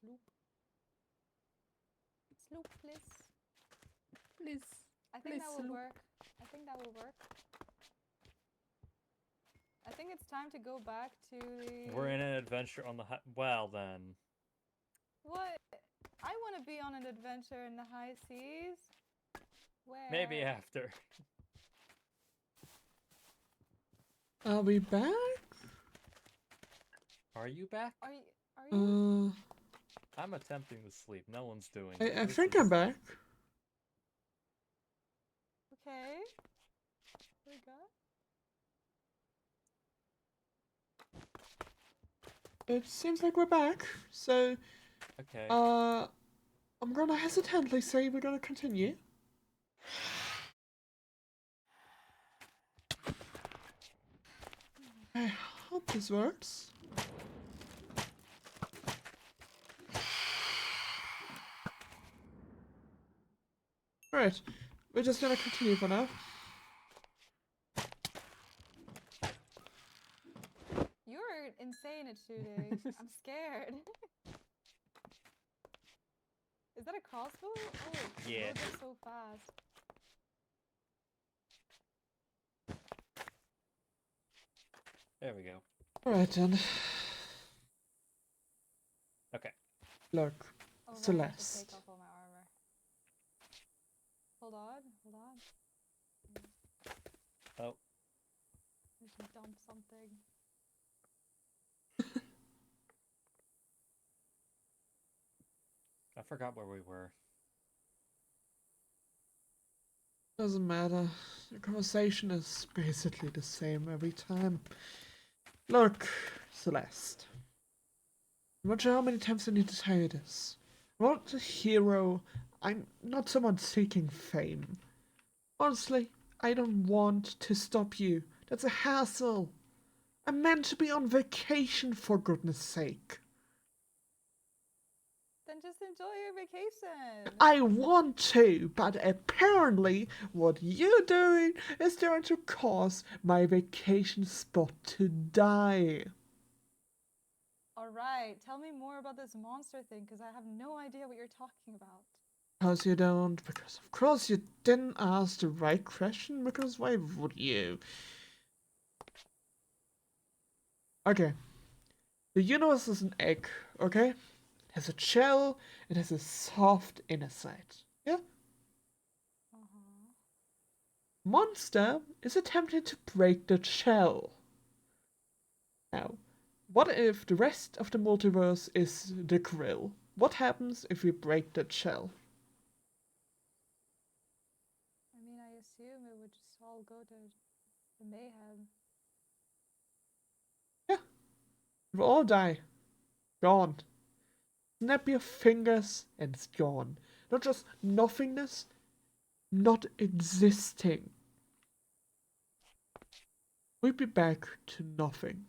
Sloop. Sloop, please. Please. I think that will work. I think that will work. I think it's time to go back to the... We're in an adventure on the high... Well, then. What? I want to be on an adventure in the high seas. Where? Maybe after. Are we back? Are you back? Are you? I'm attempting to sleep. No one's doing I it. think I'm back. Okay. There we go. It seems like we're back, so... Okay. I'm gonna hesitantly say we're gonna continue. I hope this works. Right, we're just gonna continue for now. You're insane at shooting. I'm scared. Is that a crossbow? Oh, yeah. It goes so fast. There we go. Alright then. Okay. Look, Oh, Celeste. right, I have to take off all my armor. Hold on, hold on. Oh. I should dump something. I forgot where we were. Doesn't matter. The conversation is basically the same every time. Look, Celeste. I'm not sure how many times I need to tell you this. I'm not a hero. I'm not someone seeking fame. Honestly, I don't want to stop you. That's a hassle. I'm meant to be on vacation, for goodness sake. Then just enjoy your vacation. I want to, but apparently what you're doing is going to cause my vacation spot to die. Alright, tell me more about this monster thing, because I have no idea what you're talking about. Because you don't, because of course you didn't ask the right question, because why would you? Okay. The universe is an egg, okay? It has a shell, it has a soft inner side. Yeah? Monster is attempting to break the shell. Now, what if the rest of the multiverse is the grill? What happens if we break that shell? I mean, I assume it would just all go to the mayhem. Yeah. We'll all die. Gone. Snap your fingers and it's gone. Not just nothingness, not existing. We'd be back to nothing.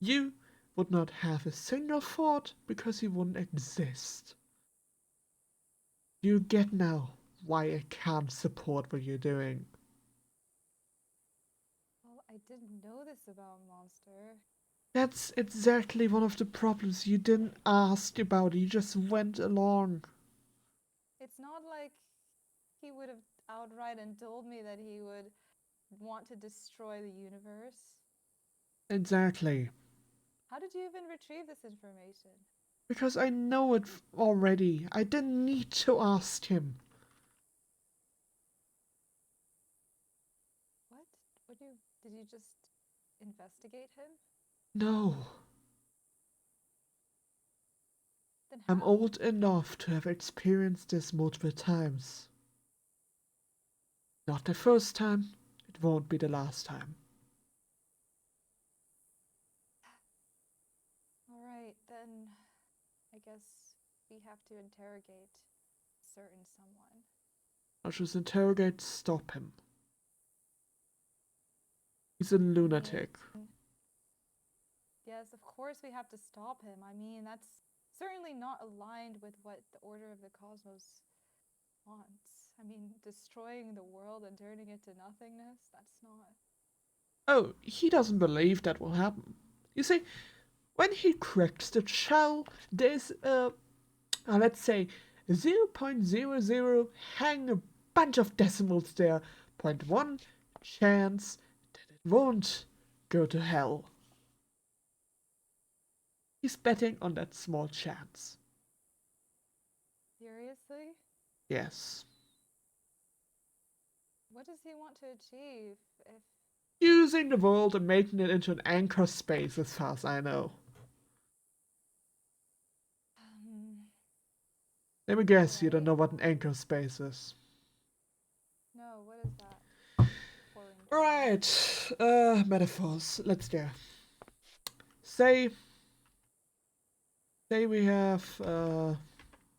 You would not have a single thought because you wouldn't exist. You get now why I can't support what you're doing. Well, I didn't know this about Monster. That's exactly one of the problems. You didn't ask about it, you just went along. It's not like he would have outright and told me that he would want to destroy the universe. Exactly. How did you even retrieve this information? Because I know it already. I didn't need to ask him. What? Did you just investigate him? No. Then how? I'm old enough to have experienced this multiple times. Not the first time, it won't be the last time. Alright, then I guess we have to interrogate certain someone. I'll just interrogate, stop him. He's a lunatic. Yes, of course we have to stop him. I mean, that's certainly not aligned with what the Order of the Cosmos wants. I mean, destroying the world and turning it to nothingness, that's not... Oh, he doesn't believe that will happen. You see, when he cracks the shell, there's let's say 0.00, hang a bunch of decimals there, 0.1 chance that it won't go to hell. He's betting on that small chance. Seriously? Yes. What does he want to achieve if... Using the world and making it into an anchor space, as far as I know. Let me guess, you don't know what an anchor space is. No, what is that? Foreign term. Alright, metaphors. Let's go. Say we have, I don't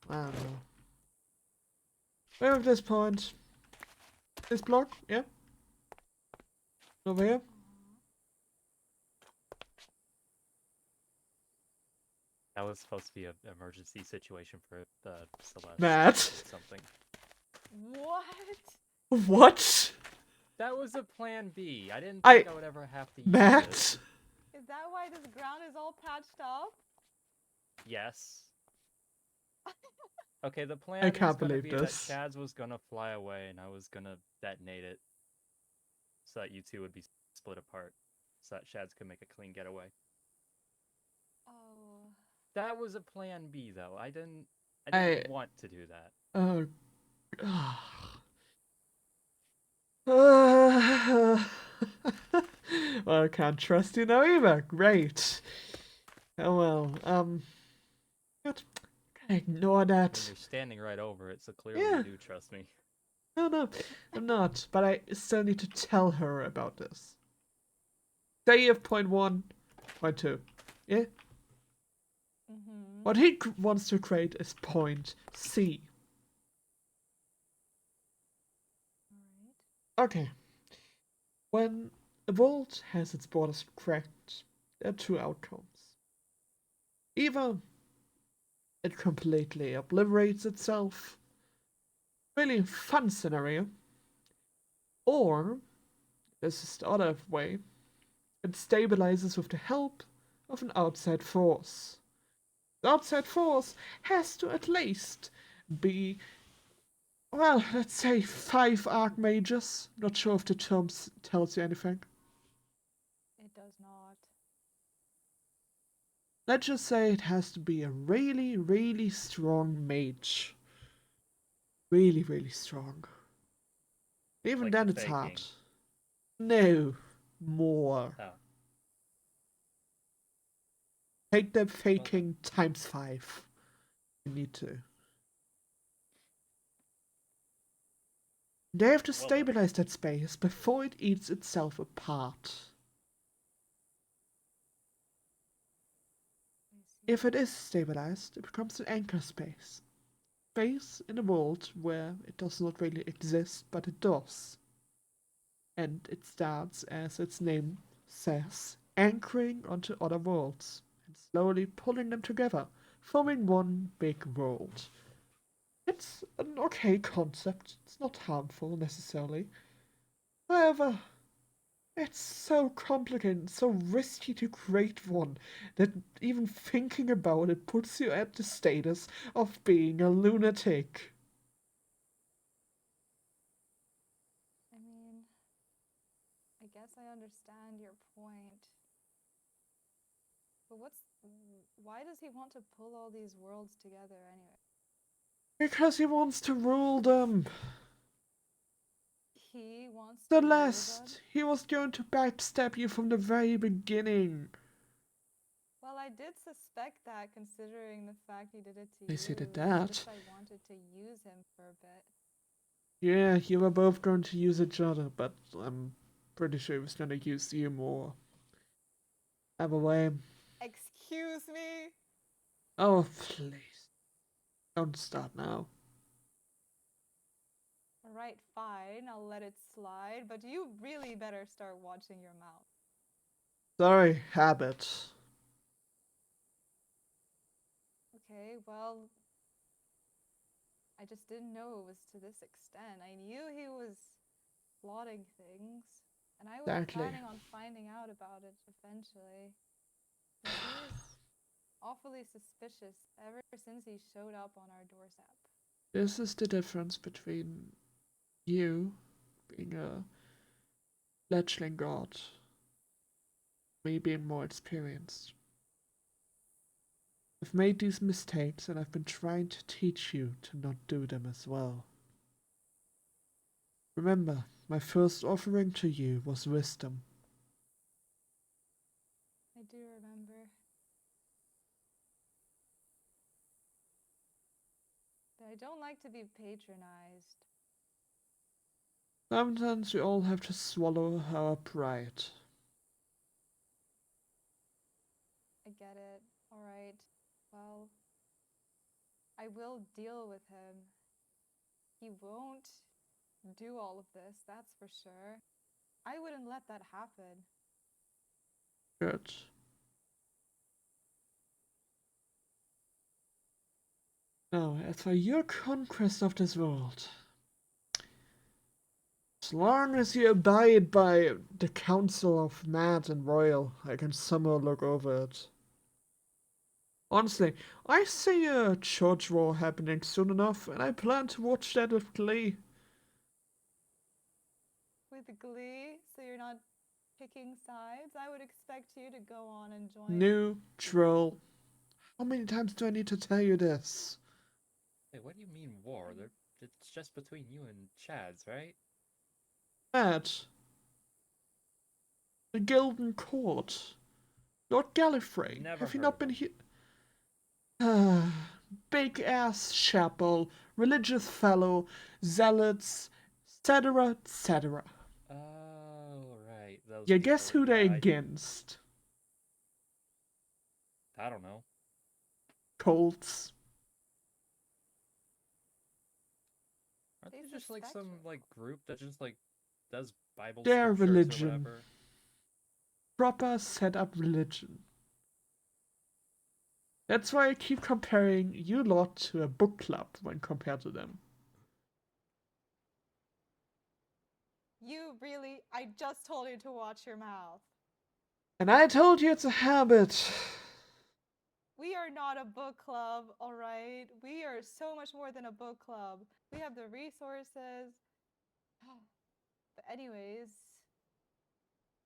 know. Where at this point? This block? Yeah? Over here? That was supposed to be an emergency situation for the Celeste. Matt? Something. What? What? That was a plan B. I didn't think I would ever have to use Matt? it. Is that why this ground is all patched up? Yes. Okay, the plan I is can't gonna believe be this. that Chad's was gonna fly away and I was gonna detonate it so that you two would be split apart so that Shads could make a clean getaway. Oh. That was a plan B though. I didn't want to do that. Oh. Well, I can't trust you now either. Great. Oh well, what? Ignore I mean, that. you're standing right over it, so clearly Yeah. you do trust me. No, I'm not. But I still need to tell her about this. Say you have 0.1, 0.2. Yeah? Mm-hmm. What he wants to create is point C. Alright. Okay. When a world has its borders cracked, there are two outcomes. Either it completely obliterates itself, really fun scenario, or this is the other way, it stabilizes with the help of an outside force. The outside force has to at least be, well, let's say 5 archmages. Not sure if the term tells you anything. It does not. Let's just say it has to be a really, really strong mage. Really, really strong. Even Like then the it's Fey hard. King. No. More. Oh. Take the Well then. faking times 5. You need to. They have to Well then. stabilize that space before it eats itself apart. I see. If it is stabilized, it becomes an anchor space. Space in a world where it does not really exist, but it does. And it starts, as its name says, anchoring onto other worlds and slowly pulling them together, forming one big world. It's an okay concept. It's not harmful necessarily. However, it's so complicated and so risky to create one that even thinking about it puts you at the status of being a lunatic. I mean, I guess I understand your point. But why does he want to pull all these worlds together anyway? Because he wants to rule them. He wants to rule them? Celeste, he was going to backstab you from the very beginning. Well, I did suspect that, considering the fact he did it to you. Yes, he did It's that. just I wanted to use him for a bit. Yeah, you were both going to use each other, but I'm pretty sure he was going to use you more. Have a way. Excuse me? Oh, please. Don't start now. Alright, fine, I'll let it slide, but you really better start watching your mouth. Sorry, habit. Okay, well, I just didn't know it was to this extent. I knew he was plotting things, and I was Exactly. planning on finding out about it eventually. He's awfully suspicious ever since he showed up on our doorstep. This is the difference between you being a fledgling god, me being more experienced. I've made these mistakes and I've been trying to teach you to not do them as well. Remember, my first offering to you was wisdom. I do remember. But I don't like to be patronized. Sometimes we all have to swallow our pride. I get it. Alright. Well, I will deal with him. He won't do all of this, that's for sure. I wouldn't let that happen. Good. Now, as for your conquest of this world, as long as you abide by the Council of Mad and Royal, I can somehow look over it. Honestly, I see a church war happening soon enough, and I plan to watch that with glee. With glee, so you're not picking sides? I would expect you to go on and join. Neutral. How many times do I need to tell you this? Hey, what do you mean war? It's just between you and Chads, right? Mad. The Gilden Court. Lord Gallifrey. Never Have you heard not of been him. here? Big ass chapel, religious fellow, zealots, etc., etc. Oh, right. Those Yeah, people. guess who they're Yeah, against? I don't know. Colts. Aren't They they just like suspect some you. like group that just like does Bible Their scriptures religion. or whatever? Proper set up religion. That's why I keep comparing you lot to a book club when compared to them. You really, I just told you to watch your mouth. And I told you it's a habit. We are not a book club, alright? We are so much more than a book club. We have the resources. But anyways,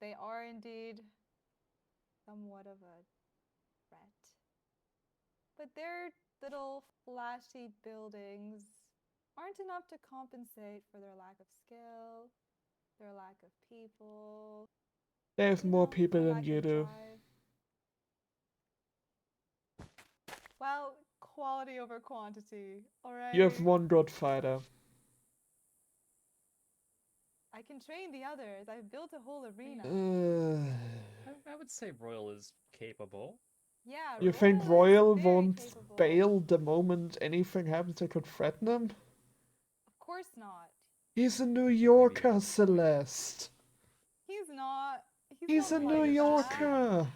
they are indeed somewhat of a threat. But their little flashy buildings aren't enough to compensate for their lack of skill, their lack of people. They have more people their than lack you of do. drive. Well, quality over quantity, alright? You have one good fighter. I can train the others. I've built a whole arena. I would say Royal is capable. Yeah, You think is Royal very won't capable. bail the moment anything happens that could threaten him? Of course not. He's a New Maybe Yorker, that's the point. Celeste. He's not. He's a not New like Yorker. that.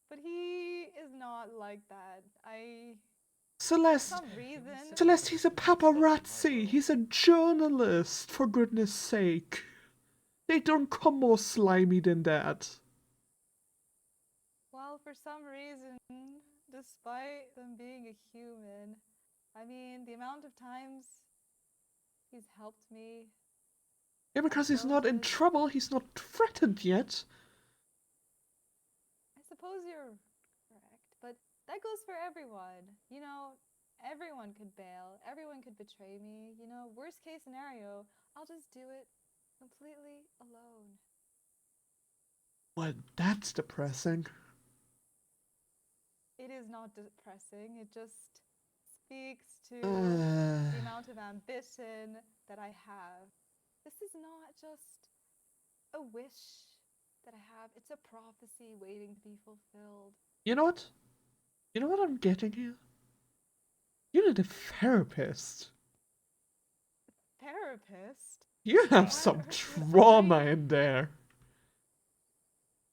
But he is not like that. For Celeste, some reason. Celeste, he's a paparazzi. He's a journalist, for goodness sake. They don't come more slimy than that. Well, for some reason, despite them being a human, I mean, the amount of times he's helped me. Yeah, because he's not in trouble. He's not threatened yet. I suppose you're correct, but that goes for everyone. You know, everyone could bail. Everyone could betray me. You know, worst case scenario, I'll just do it completely alone. Well, that's depressing. It is not depressing. It just speaks to the amount of ambition that I have. This is not just a wish that I have. It's a prophecy waiting to be fulfilled. You know what? You know what I'm getting here? You need a therapist. Therapist? You have some trauma in there.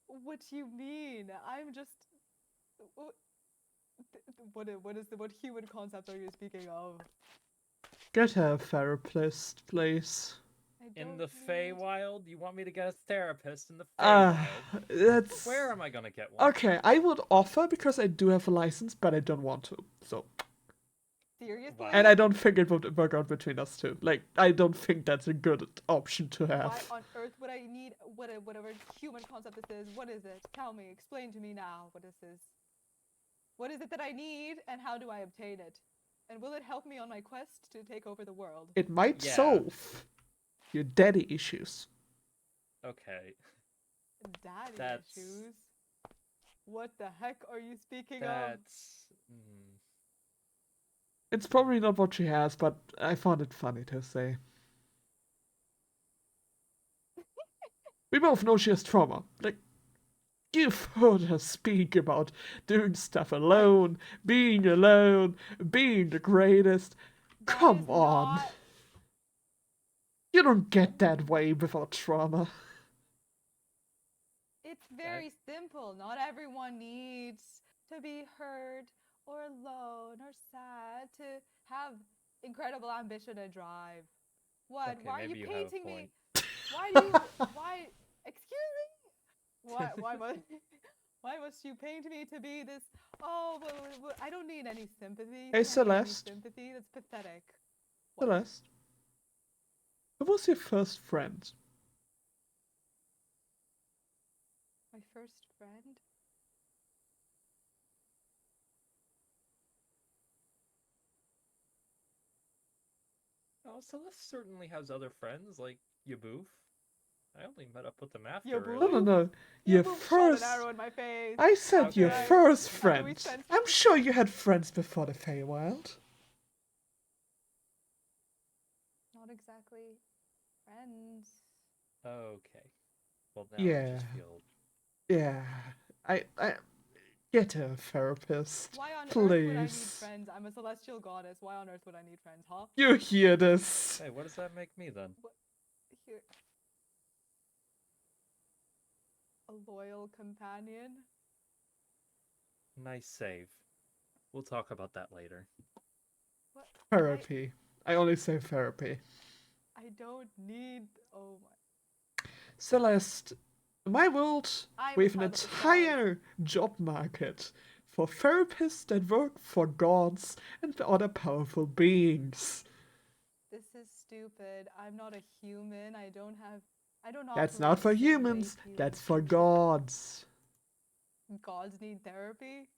What do you mean? I'm just. What human concept are you speaking of? Get her a therapist, please. I In don't the need... Feywild, you want me to get a therapist in the Ah, Feywild? that's Where am I gonna get one? okay. I would offer because I do have a license, but I don't want to. So, Seriously? Wow. and I don't think it would work out between us two. Like, I don't think that's a good option to Why have. on earth would I need whatever human concept this is? What is it? Tell me. Explain to me now. What is this? What is it that I need, and how do I obtain it? And will it help me on my quest to take over the world? It might Yeah. solve your daddy issues. Okay. Daddy That's- issues? What the heck are you speaking of? That's. It's probably not what she has, but I found it funny to say. We both know she has trauma. Like, you've heard her speak about doing stuff alone, being the greatest. That Come is on. not- You don't get that way without trauma. It's very simple. Not everyone needs to be hurt or alone or sad to have incredible ambition and drive. What? Okay, Why are maybe you you have a painting me? point. Why do you? Why? Excuse me? Why must? Why must you paint me to be this? Oh, I don't need any sympathy. You Hey, can't give me Celeste. sympathy. That's pathetic. What? Celeste, who was your first friend? My first friend? Oh, Celeste certainly has other friends, like Yaboof. I only met up with them after. Yaboof? No, Really. no, no. Your Boom, shot first. an arrow in my face. I said Okay. your Right. first How do we friend. sense- I'm sure you had friends before the Feywild. Not exactly friends. Okay. Well, now I Yeah. just feel. Yeah. I get a therapist. Why on earth would I need Please. friends? I'm a celestial goddess. Why on earth would I need friends, huh? You hear this? Hey, what does that make me then? Here. A loyal companion? Nice save. We'll talk about that later. What? Therapy. I only say therapy. I don't need. Oh my. Celeste, in my world, I'm we a have an child of the stars. entire job market for therapists that work for gods and other powerful beings. This is stupid. I'm not a human. I don't have. I don't That's operate not for the same way humans, humans that's for do. gods. Gods need therapy? That's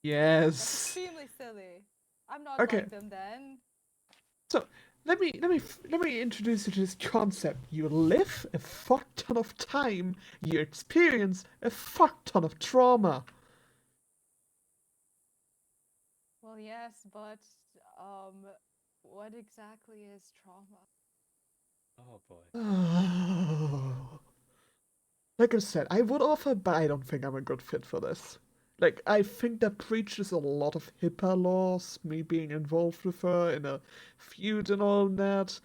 Yes. extremely silly. I'm not Okay. like them then. So let me introduce you to this concept. You live a fuck ton of time. You experience a fuck ton of trauma. Well, yes, but what exactly is trauma? Oh boy. Like I said, I would offer, but I don't think I'm a good fit for this. Like, I think that breaches a lot of HIPAA laws, me being involved with her in a feud and all that.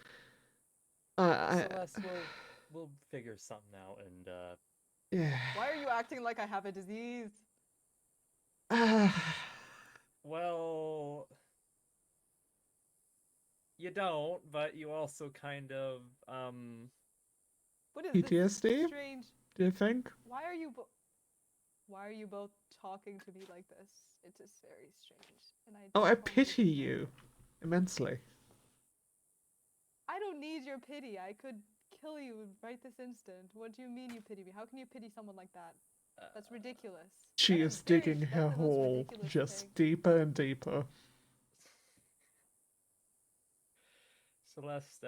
Celeste, we'll figure something out, and Yeah. Why are you acting like I have a disease? well, you don't, but you also kind of What is PTSD? this strange? Do you think? Why are you both talking to me like this? It is very strange, and I. Oh, I don't pity understand. you immensely. I don't need your pity. I could kill you right this instant. What do you mean you pity me? How can you pity someone like that? That's ridiculous. She That is very- digging that's her the most hole ridiculous just thing. deeper and deeper. Celeste.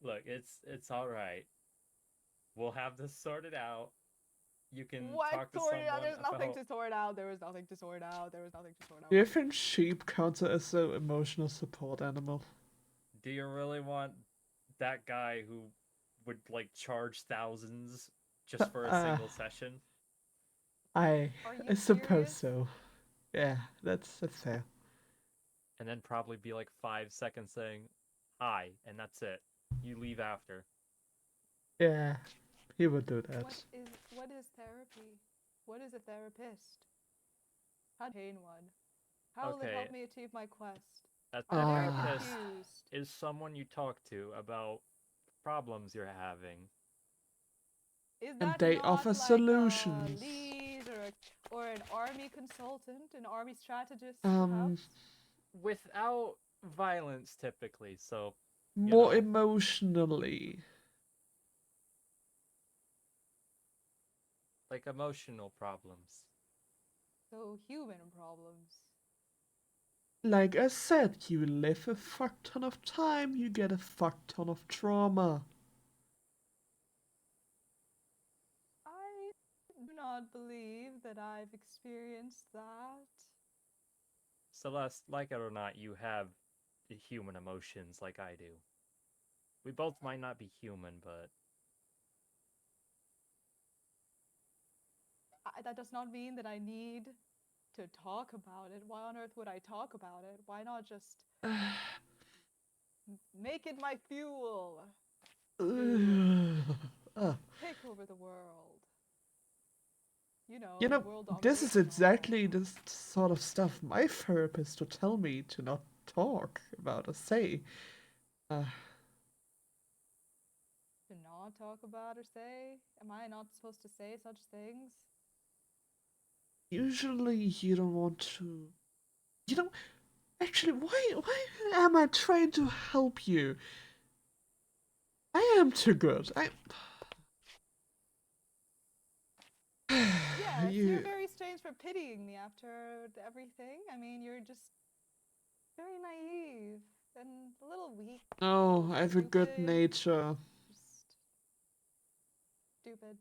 Look, it's all right. We'll have this sorted out. You can What talk to sorted someone out? There's nothing about. to sort out. There was nothing to sort out. There was nothing to sort out. Do you think sheep counts as an emotional support animal? Do you really want that guy who would like charge thousands just for a single session? I Are you suppose serious? so. Yeah, that's fair. And then probably be like 5 seconds saying hi, and that's it. You leave after. Yeah, he would do that. What is therapy? What is a therapist? How to obtain one? How will it Okay. help me achieve my quest? A I'm very therapist confused. is someone you talk to about problems you're having. Is And that they not offer like a solutions. lead or an army consultant, an army strategist, Um, perhaps? Without violence, typically. So, more know. emotionally. Like emotional problems. So human problems. Like I said, you live a fuck ton of time, you get a fuck ton of trauma. I do not believe that I've experienced that. Celeste, like it or not, you have human emotions like I do. We both might not be human, but That does not mean that I need to talk about it. Why on earth would I talk about it? Why not just make it my fuel to take over the world? You You know, know, world this is domination and all. exactly the sort of stuff my therapist would tell me to not talk about or say. Uh, To not talk about or say? Am I not supposed to say such things? Usually you don't want to. You know, actually, why am I trying to help you? I am too good. Yes, you're You. very strange for pitying me after everything. I mean, you're just very naive and a little weak, a No, little I have a good stupid. nature. Just stupid.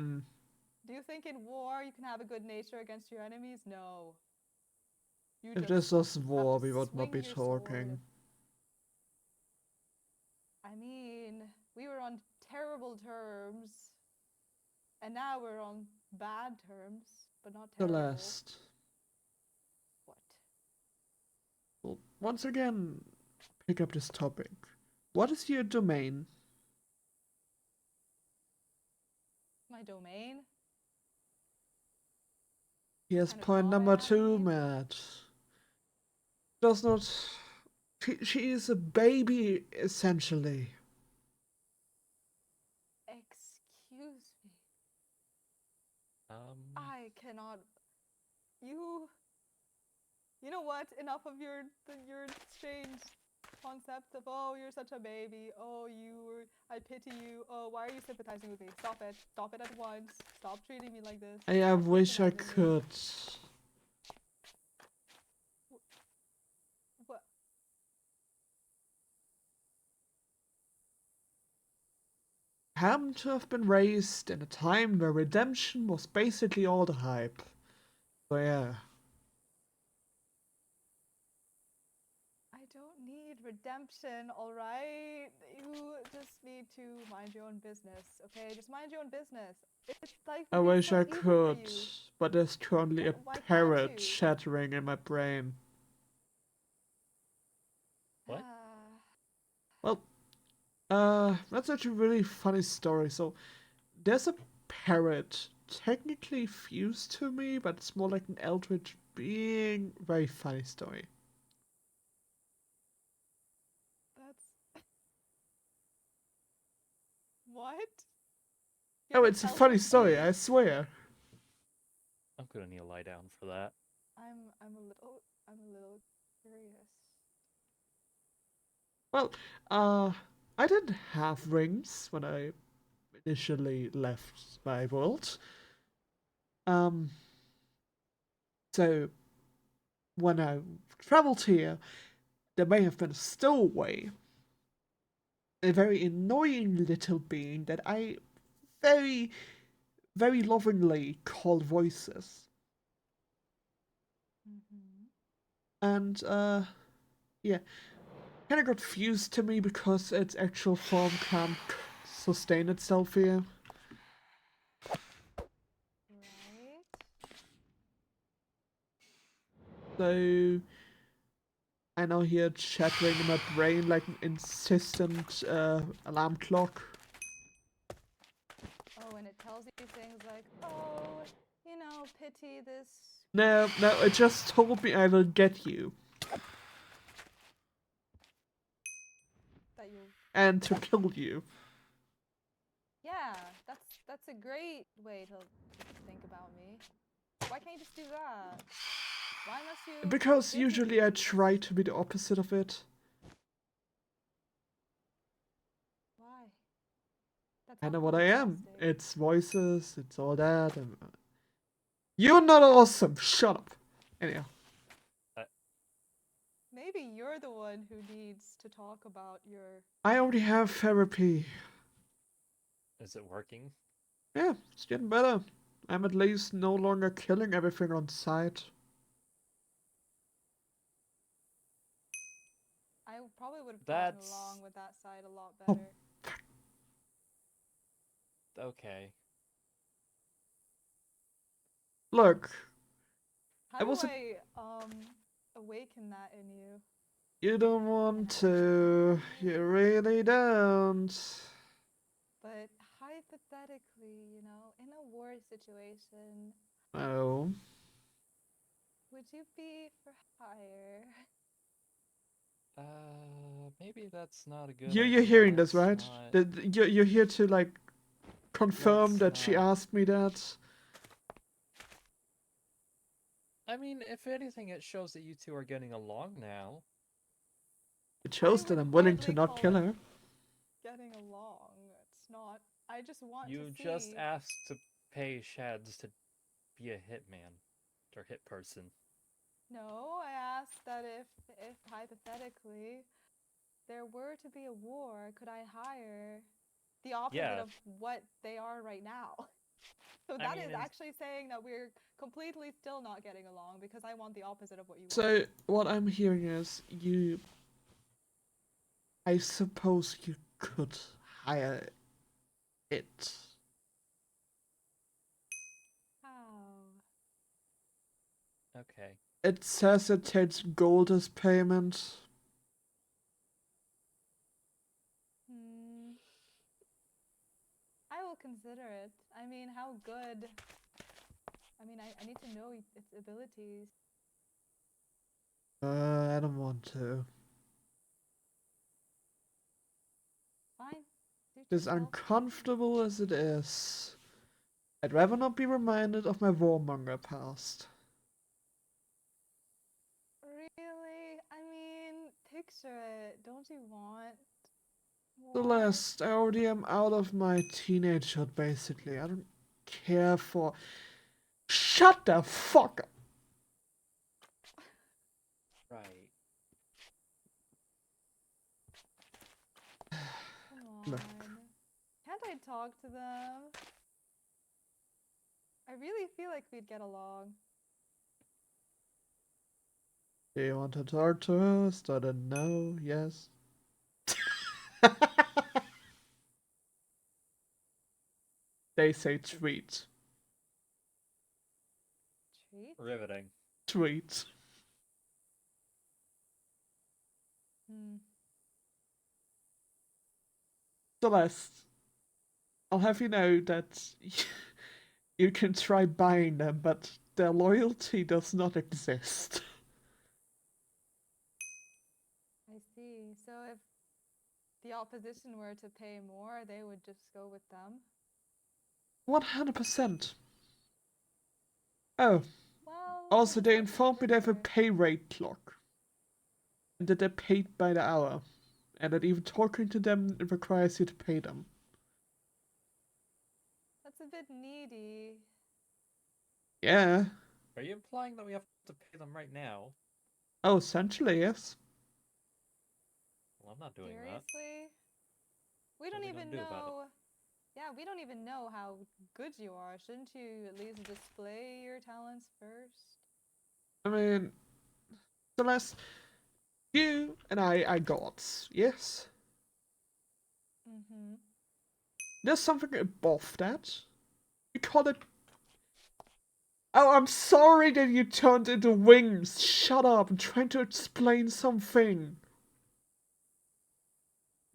Mm. Do you think in war you can have a good nature against your enemies? No. You If just this was have war, to we would not swing be your sword. talking. I mean, we were on terrible terms, and now we're on bad terms, but not terrible. Celeste. What? Well, once again, pick up this topic. What is your domain? My domain? Here's Kind of point job I number have, you 2, mean? Matt. Does not. She is a baby, essentially. Excuse me. um I cannot. You. You know what? Enough of your strange concept of oh you're such a baby. Oh you. I pity you. Oh why are you sympathizing with me? Stop it. Stop it at once. Stop treating me like this. I Stop wish I patronizing me. could. What? Happen to have been raised in a time where redemption was basically all the hype. So yeah. I don't need redemption, alright? You just need to mind your own business, okay? Just mind your own business. It's life I would be wish so I easy for could, you. but there's currently a Why can't parrot you? chattering in my brain. what? Well, that's actually a really funny story. So, there's a parrot technically fused to me, but it's more like an eldritch being. Very funny story. That's what? You Oh, have an it's a funny eldritch story, being. I swear. I'm gonna need to lie down for that. I'm a little curious. Well, I didn't have rings when I initially left my world. Um, so when I traveled here, there may have been a stowaway, a very annoying little being that I very, very lovingly called Voices. Mm-hmm. And, yeah, kind of got fused to me because its actual form can't sustain itself here. Right. So I now hear chattering in my brain like an insistent alarm clock. Oh, and it tells you things like, oh, you know, pity this. No, no, it just told me I will get you. and to kill you. Yeah, that's a great way to think about me. Why can't you just do that? Why must you? Because usually I physically- try to be the opposite of it. Why? That's I not know what I am. fantastic. It's voices, it's all that. And... You're not awesome. Shut up. Anyhow. Maybe you're the one who needs to talk about your. I already have therapy. Is it working? Yeah, it's getting better. I'm at least no longer killing everything on sight. I probably would have gotten That's along with that side a lot Oh. better. okay. Look, How I do wasn't. I awaken that in you? You don't want to. You really don't. But hypothetically, you know, in a war situation, No. would you be for hire? Maybe that's not a good You're idea. hearing this, Let's right? not- You're here to, like, confirm Let's that she not. asked me that. I mean, if anything, it shows that you two are getting along now. It shows that would I'm willing to hardly not call kill it her. Getting along. It's not. I just want You to just see. asked to pay Shads to be a hitman or hit person. No, I asked that if hypothetically there were to be a war, could I hire the opposite Yeah. of what they are right now? So I that mean, is in- actually saying that we're completely still not getting along because I want the opposite of what you want. So, what I'm hearing is you. I suppose you could hire it. How? Okay. It says it takes gold as payment. Hmm. I will consider it. I mean, how good? I mean, I need to know its abilities. I don't want to. Fine. Suit As yourself. uncomfortable as it is, I'd rather not be reminded of my warmonger past. Really? I mean, picture it. Don't you want war? Celeste, I already am out of my teenagehood, basically. I don't care for. Shut the fuck up! Right. Come on. Look. Can't I talk to them? I really feel like we'd get along. Do you want to talk to her? Start a no, yes. They say tweet. Treat? Riveting. Tweet. Hmm. Celeste, I'll have you know that you can try buying them, but their loyalty does not exist. I see. So if the opposition were to pay more, they would just go with them? 100%. Oh, Well, also they that's informed me they have a fair. pay rate clock. And that they're paid by the hour. And that even talking to them requires you to pay them. That's a bit needy. Yeah. Are you implying that we have to pay them right now? Oh, essentially, yes. Well, I'm not doing that. Seriously? We What don't are we gonna even do about it? know. Yeah, we don't even know how good you are. Shouldn't you at least display your talents first? I mean, Celeste, you and I are gods, yes? Mm-hmm. There's something above that. We call it. Oh, I'm sorry that you turned into wings. Shut up. I'm trying to explain something.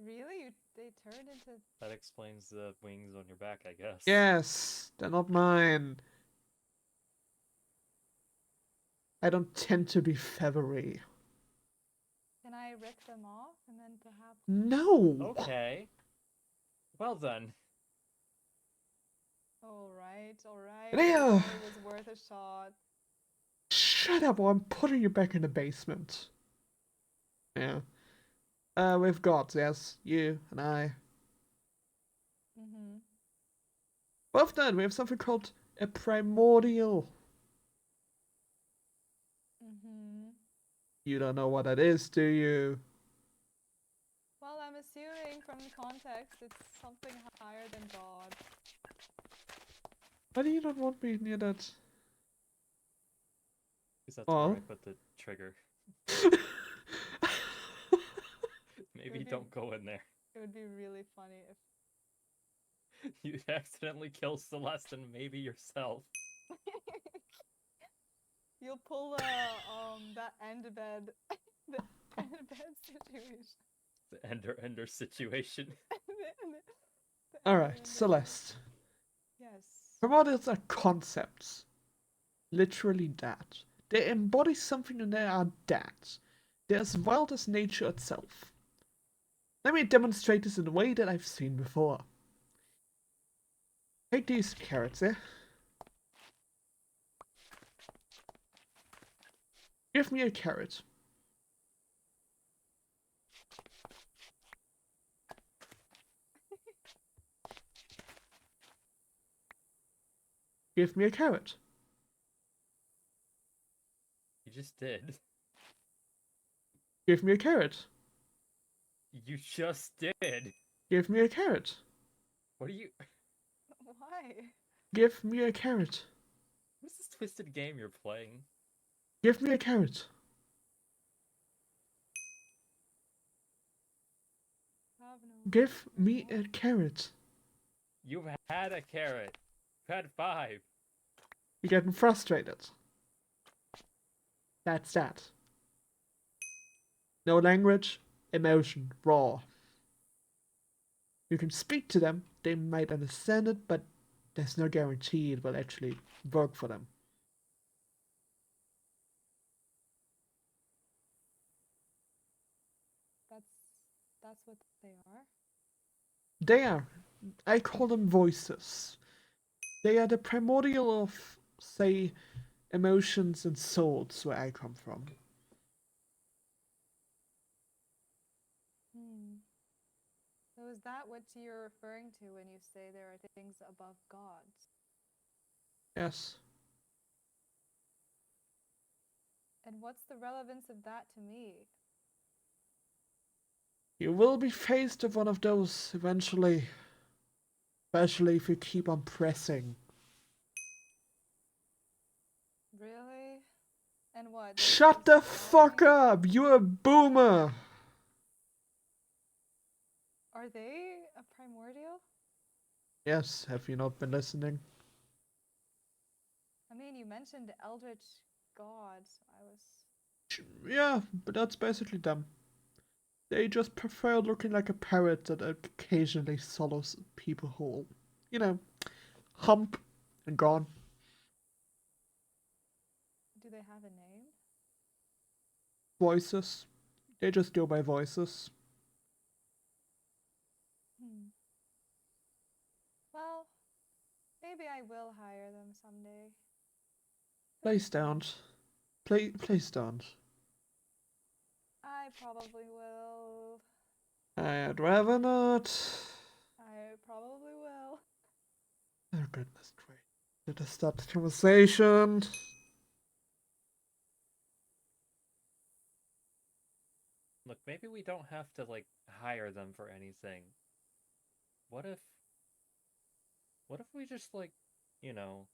Really? They turned into. That explains the wings on your back, I guess. Yes, they're not mine. I don't tend to be feathery. Can I rip them off and then perhaps... No! Okay. Well then. Alright, alright. Leo! It was worth a shot. Shut up or I'm putting you back in the basement. Yeah. We've got, yes, you and I. Mm-hmm. Both done. We have something called a primordial. Mm-hmm. You don't know what that is, do you? Well, I'm assuming from the context it's something higher than God. Why do you not want me near that? Because that's Well. where I put the trigger. Maybe be- don't go in there. It would be really funny if... You accidentally kill Celeste and maybe yourself. You'll pull that end bed, the end bed situation. The ender situation. Alright, Celeste. Yes. Primordials are concepts. Literally that. They embody something and they are that. They're as wild as nature itself. Let me demonstrate this in a way that I've seen before. Take these carrots, eh? Give me a carrot. Give me a carrot. You just did. Give me a carrot. You just did. Give me a carrot. What are you... Why? Give me a carrot. What's this twisted game you're playing? Give me a carrot. Have no Give me a carrot. You've had a carrot. You've had 5. You're getting frustrated. That's that. No language, emotion, raw. You can speak to them, they might understand it, but there's no guarantee it will actually work for them. That's what they are. They are, I call them voices. They are the primordial of, say, emotions and souls where I come from. So is that what you're referring to when you say there are things above gods? Yes. And what's the relevance of that to me? You will be faced with one of those eventually. Especially if you keep on pressing. Really? And what? Shut the fuck up! You're a boomer! Are they a primordial? Yes, have you not been listening? I mean, you mentioned eldritch gods. I was... Yeah, but that's basically them. They just prefer looking like a parrot that occasionally swallows people whole. You know, hump and gone. Do they have a name? Voices. They just go by voices. Well, maybe I will hire them someday. Please don't. Please don't. I probably will. I'd rather not. I probably will. Oh goodness gracious. Let us start the conversation. Look, maybe we don't have to, like, hire them for anything. What if we just, like, you know,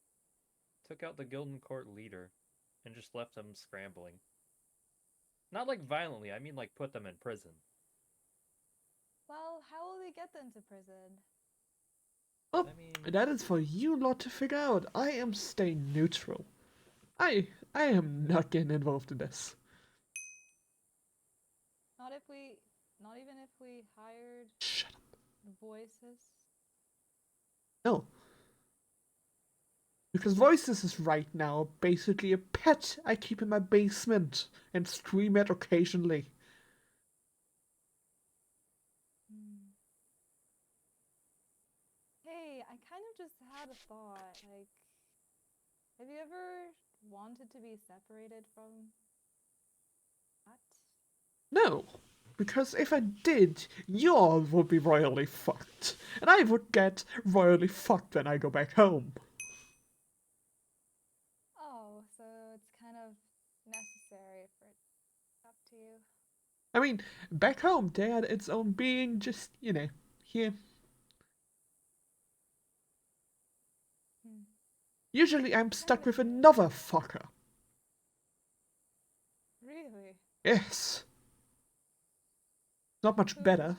took out the Gilden Court leader and just left them scrambling? Not, like, violently, I mean, like, put them in prison. Well, how will we get them to prison? Oh, I mean... that is for you lot to figure out. I am staying neutral. I am not getting involved in this. Not even if we hired Shut up. voices? No. Because Voices is right now basically a pet I keep in my basement and scream at occasionally. had a thought. Like, have you ever wanted to be separated from that? No, because if I did, you all would be royally fucked, and I would get royally fucked when I go back home. Oh, so it's kind of necessary for it. Up to you. I mean, back home they had its own being, just, here. Hmm. Usually I'm stuck with Understood. another fucker. Really? Yes. Not much Who? better.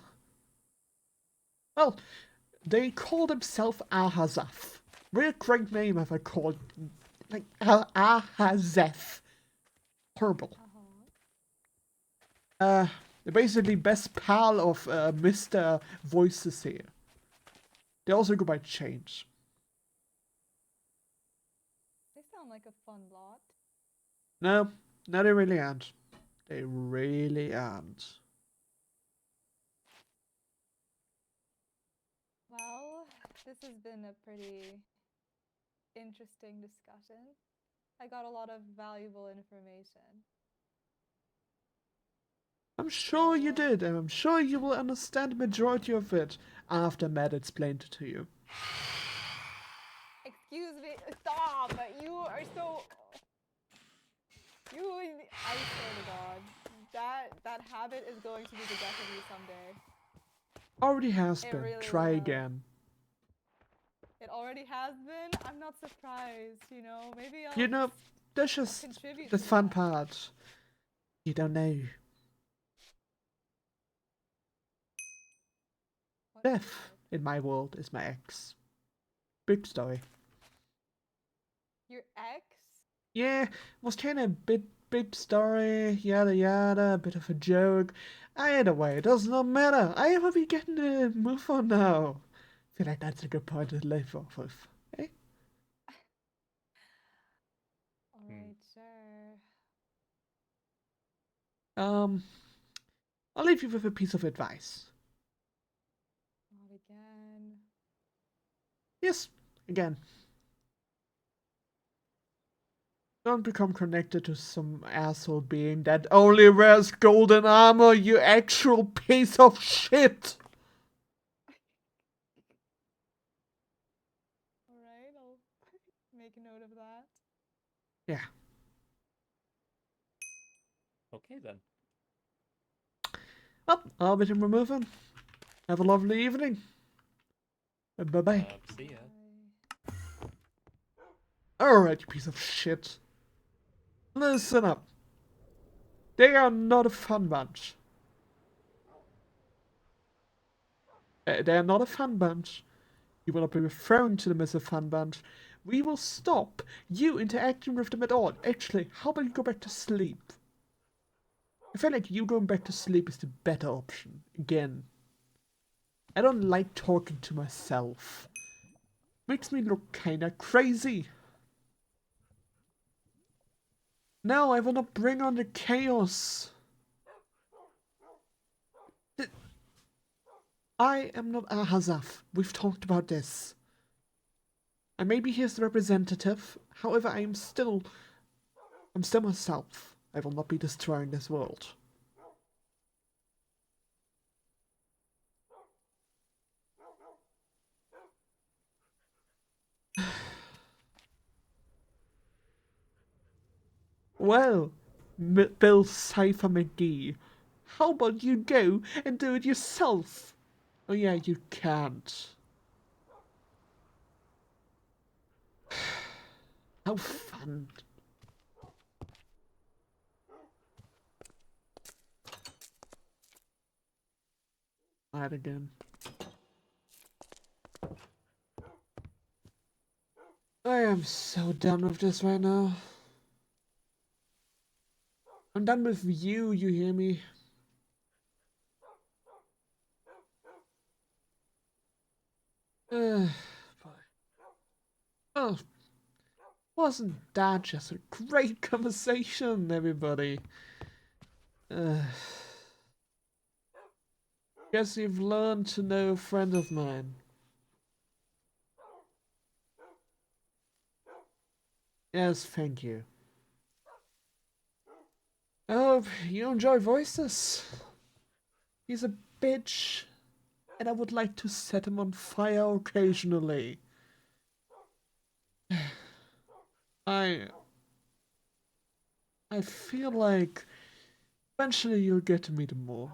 Well, they call themselves Ahazaf. Real great name if I called like Ahazef. Horrible. They're basically best pal of Mr. Voices here. They also go by Change. They sound like a fun lot. No, they really aren't. They really aren't. Well, this has been a pretty interesting discussion. I got a lot of valuable information. I'm sure you So, did, and I'm sure you will understand the majority of it after Matt explained it to you. excuse me, stop! You are so. I swear to God, that habit is going to be the death of you someday. Already has It been. really Try will. again. It already has been. I'm not surprised. Maybe You know, that's I'll just contribute the to fun that. part. You don't know. What is Death, it? in my world, is my ex. Big story. Your ex? Yeah, was kind of a big story, yada yada, a bit of a joke. Either way, it does not matter. I will be getting to move on now. Feel like that's a good point to live off of. Eh? Alright, sure. I'll leave you with a piece of advice. Not again. Yes, again. Don't become connected to some asshole being that only wears golden armor, you actual piece of shit! Alright, I'll make a note of that. Yeah. Okay then. Well, I'll be moving. Have a lovely evening. Bye-bye. See ya. Bye. Alright, you piece of shit. Listen up. They are not a fun bunch. They are not a fun bunch. You will not be referring to them as a fun bunch. We will stop you interacting with them at all. Actually, how about you go back to sleep? I feel like you going back to sleep is the better option. Again. I don't like talking to myself. Makes me look kinda crazy. No, I will not bring on the chaos. I am not Ahazaf. We've talked about this. I may be his representative, however I'm still myself. I will not be destroying this world. Well, Bill Cypher McGee, how about you go and do it yourself? Oh yeah, you can't. How fun. That again. I am so done with this right now. I'm done with you hear me? Boy. Oh, wasn't that just a great conversation, everybody? Guess you've learned to know a friend of mine. Yes, thank you. I hope you enjoy voices. He's a bitch, and I would like to set him on fire occasionally. I I feel like eventually you'll get to meet him more.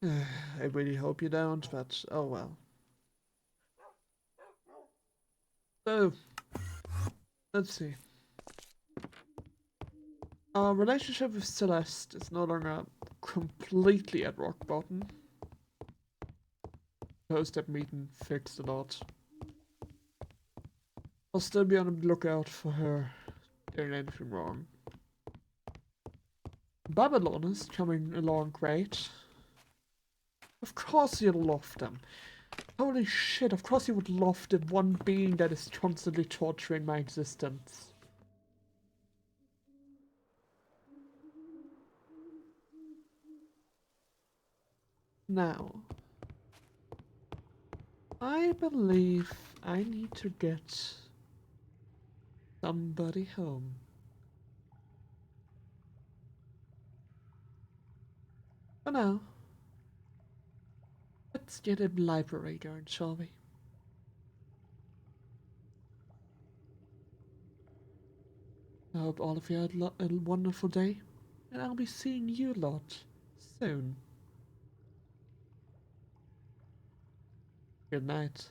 I really hope you don't, but oh well. So, let's see. Our relationship with Celeste is no longer completely at rock bottom. Post that meeting fixed a lot. I'll still be on the lookout for her doing anything wrong. Babylon is coming along great. Of course you'll love them. Holy shit, of course you would love the one being that is constantly torturing my existence. Now, I believe I need to get somebody home. For now, let's get a library going, shall we? I hope all of you had a wonderful day, and I'll be seeing you lot soon. Good night.